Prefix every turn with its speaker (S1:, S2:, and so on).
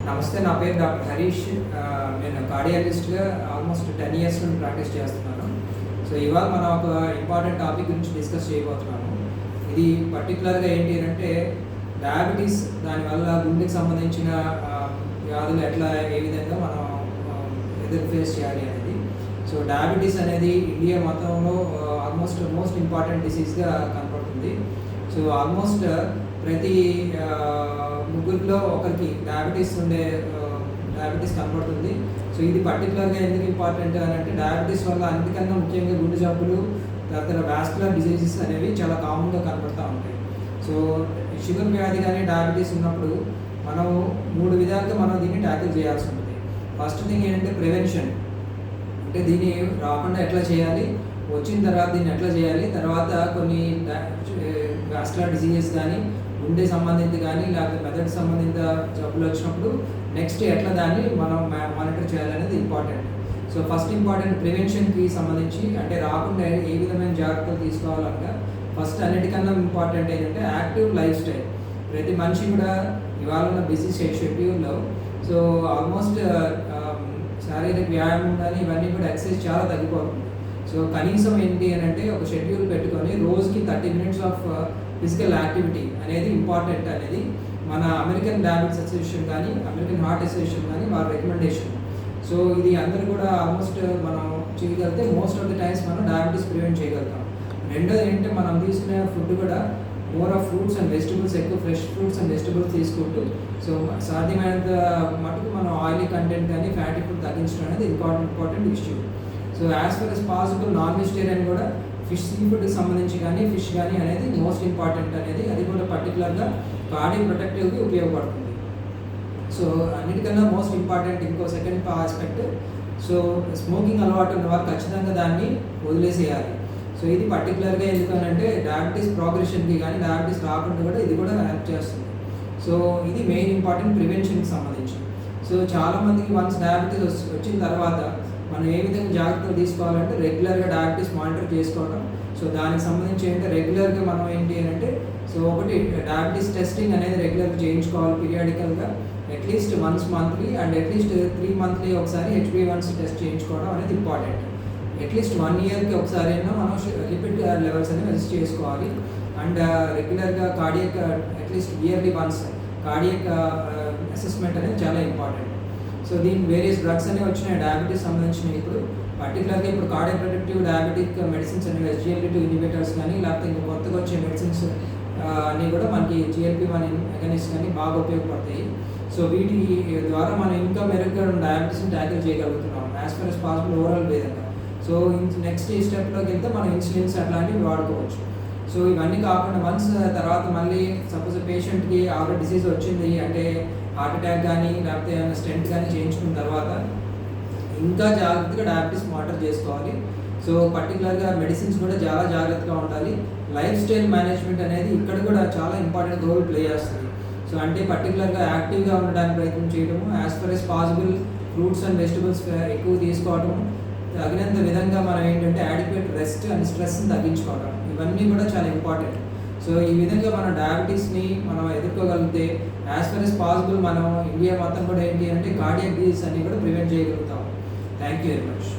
S1: నమస్తే, నా పేరు డాక్టర్ హరీష్. నేను కార్డియాలజిస్ట్గా ఆల్మోస్ట్ 10 ఇయర్స్ నుండి ప్రాక్టీస్ చేస్తున్నాను. సో ఇవాళ మనం ఒక ఇంపార్టెంట్ టాపిక్ గురించి డిస్కస్ చేయబోతున్నాము. ఇది పర్టికులర్గా ఏంటి అంటే డయాబెటీస్, దానివల్ల గుండెకి సంబంధించిన వ్యాధులు ఏ విధంగా మనం ఎదురు ఫేస్ చేయాలి అనేది. సో డయాబెటీస్ అనేది ఇండియా మొత్తంలో ఆల్మోస్ట్ మోస్ట్ ఇంపార్టెంట్ డిసీజ్గా కనపడుతుంది. సో ఆల్మోస్ట్ ప్రతి ముగ్గురిలో ఒకరికి డయాబెటీస్ కనపడుతుంది. సో ఇది పర్టికులర్గా ఎందుకు ఇంపార్టెంట్ అని అంటే డయాబెటీస్ వల్ల అన్నిటికన్నా ముఖ్యంగా గుండె జబ్బులు, తర్వాత వాస్కులర్ డిసీజెస్ అనేవి చాలా కామన్గా కనపడుతూ ఉంటాయి. సో షుగర్ వ్యాధి కానీ డయాబెటీస్ ఉన్నప్పుడు మనం 3 విధాలుగా మనం దీన్ని ట్యాకిల్ చేయాల్సి ఉంటుంది. ఫస్ట్ థింగ్ ఏంటంటే ప్రివెన్షన్, అంటే దీన్ని రాకుండా ఎట్లా చేయాలి, వచ్చిన తర్వాత దీన్ని ఎట్లా చేయాలి, తర్వాత కొన్ని వాస్కులర్ డిసీజెస్ కానీ గుండె సంబంధిత కానీ లేకపోతే మెదడు సంబంధిత జబ్బులు వచ్చినప్పుడు నెక్స్ట్ ఎట్లా దాన్ని మనం మానిటర్ చేయాలనేది ఇంపార్టెంట్. సో ఫస్ట్ ఇంపార్టెంట్ ప్రివెన్షన్కి సంబంధించి, అంటే రాకుండా ఏ విధమైన జాగ్రత్తలు తీసుకోవాలంటే ఫస్ట్ అన్నిటికన్నా ఇంపార్టెంట్ ఏంటంటే యాక్టివ్ లైఫ్ స్టైల్. ప్రతి మనిషి కూడా ఇవాళ ఉన్న బిజీ షెడ్యూల్లో సో ఆల్మోస్ట్ శారీరక వ్యాయామం కానీ ఇవన్నీ కూడా ఎక్సర్సైజ్ చాలా తగ్గిపోతుంది. సో కనీసం ఏంటి అని అంటే ఒక షెడ్యూల్ పెట్టుకొని రోజుకి 30 minutes ఆఫ్ ఫిజికల్ యాక్టివిటీ అనేది ఇంపార్టెంట్ అనేది మన అమెరికన్ డయాబెటిస్ అసోసియేషన్ కానీ అమెరికన్ హార్ట్ అసోసియేషన్ కానీ వారి రికమెండేషన్. సో ఇది అందరూ కూడా ఆల్మోస్ట్ మనం చేయగలిగితే మోస్ట్ ఆఫ్ ది టైమ్స్ మనం డయాబెటీస్ ప్రివెంట్ చేయగలుగుతాం. రెండోది ఏంటంటే మనం తీసుకునే ఫుడ్ కూడా more of fruits and vegetables, ఎక్కువ ఫ్రెష్ ఫ్రూట్స్ అండ్ వెజిటబుల్స్ తీసుకుంటూ సో సాధ్యమైనంత మటుకు మనం ఆయిలీ కంటెంట్ కానీ ఫ్యాటీ ఫుడ్ తగ్గించడం అనేది important issue. So as far as possible non vegetarian కూడా సీ ఫుడ్కి సంబంధించి కానీ ఫిష్ కానీ అనేది మోస్ట్ ఇంపార్టెంట్ అనేది, అది కూడా పర్టికులర్గా బాడీ ప్రొటెక్టివ్కి ఉపయోగపడుతుంది. సో అన్నిటికన్నా మోస్ట్ ఇంపార్టెంట్ ఇంకో సెకండ్ ఆస్పెక్ట్, సో స్మోకింగ్ అలవాటు ఉన్న వారు ఖచ్చితంగా దాన్ని వదిలేసేయాలి. సో ఇది పర్టికులర్గా ఎందుకనంటే డయాబెటీస్ ప్రోగ్రెషన్కి కానీ డయాబెటీస్ రాకుండా కూడా ఇది కూడా హెల్ప్ చేస్తుంది. సో ఇది మెయిన్ ఇంపార్టెంట్ ప్రివెన్షన్కి సంబంధించి. సో చాలామందికి వన్స్ డయాబెటీస్ వచ్చిన తర్వాత మనం ఏ విధంగా జాగ్రత్తలు తీసుకోవాలంటే రెగ్యులర్గా డయాబెటీస్ మానిటర్ చేసుకోవడం. సో దానికి సంబంధించి ఏంటంటే రెగ్యులర్గా మనం ఏంటి అని అంటే సో ఒకటి డయాబెటీస్ టెస్టింగ్ అనేది రెగ్యులర్గా చేయించుకోవాలి పీరియాడికల్గా, at least once monthly and at least 3 monthly ఒకసారి HbA1c టెస్ట్ చేయించుకోవడం అనేది ఇంపార్టెంట్. అట్లీస్ట్ 1 yearకి ఒకసారి అయినా మనం లిపిడ్ లెవెల్స్ అనేవి అసెస్ చేసుకోవాలి. అండ్ రెగ్యులర్గా cardiac at least yearly once cardiac assessment అనేది చాలా ఇంపార్టెంట్. సో దీనికి వేరియస్ డ్రగ్స్ అనేవి వచ్చినాయి డయాబెటీస్ సంబంధించినవి. ఇప్పుడు పర్టికులర్గా ఇప్పుడు కార్డియో ప్రొటెక్టివ్ డయాబెటిక్ మెడిసిన్స్ అనేవి SGLT2 ఇన్హిబిటర్స్ కానీ లేకపోతే ఇంకా కొత్తగా వచ్చే మెడిసిన్స్ అన్నీ కూడా మనకి GLP-1 అగనిస్ట్ కానీ బాగా ఉపయోగపడతాయి. సో వీటి ద్వారా మనం ఇంకా మెరుగ్గా డయాబెటీస్ని ట్యాకిల్ చేయగలుగుతున్నాం as far as possible overall విధంగా. సో నెక్స్ట్ ఈ స్టెప్లోకి వెళ్తే మనం ఇన్సులిన్స్ అట్లాంటివి వాడుకోవచ్చు. సో ఇవన్నీ కాకుండా వన్స్ తర్వాత మళ్ళీ సపోజ్ పేషెంట్కి ఆల్రెడీ డిసీజ్ వచ్చింది అంటే హార్ట్ అటాక్ కానీ లేకపోతే ఏమైనా స్టెంట్ కానీ చేయించుకున్న తర్వాత ఇంకా జాగ్రత్తగా డయాబెటీస్ మానిటర్ చేసుకోవాలి. సో పర్టికులర్గా మెడిసిన్స్ కూడా చాలా జాగ్రత్తగా ఉండాలి. లైఫ్ స్టైల్ మేనేజ్మెంట్ అనేది ఇక్కడ కూడా చాలా ఇంపార్టెంట్ రోల్ ప్లే చేస్తుంది. సో అంటే పర్టికులర్గా యాక్టివ్గా ఉండడానికి ప్రయత్నం చేయడము, as far as possible fruits and vegetables ఎక్కువ తీసుకోవడము, తగినంత విధంగా మనం ఏంటంటే యాడిక్వేట్ రెస్ట్ అండ్ స్ట్రెస్ని తగ్గించుకోవడం, ఇవన్నీ కూడా చాలా ఇంపార్టెంట్. సో ఈ విధంగా మనం డయాబెటీస్ని మనం ఎదుర్కోగలిగితే యాజ్ ఫర్ ఎస్ పాసిబుల్ మనం ఇండియా మొత్తం కూడా ఏంటి అంటే కార్డియాక్ డిసీజ్ అన్ని కూడా ప్రివెంట్ చేయగలుగుతాం. Thank you very much.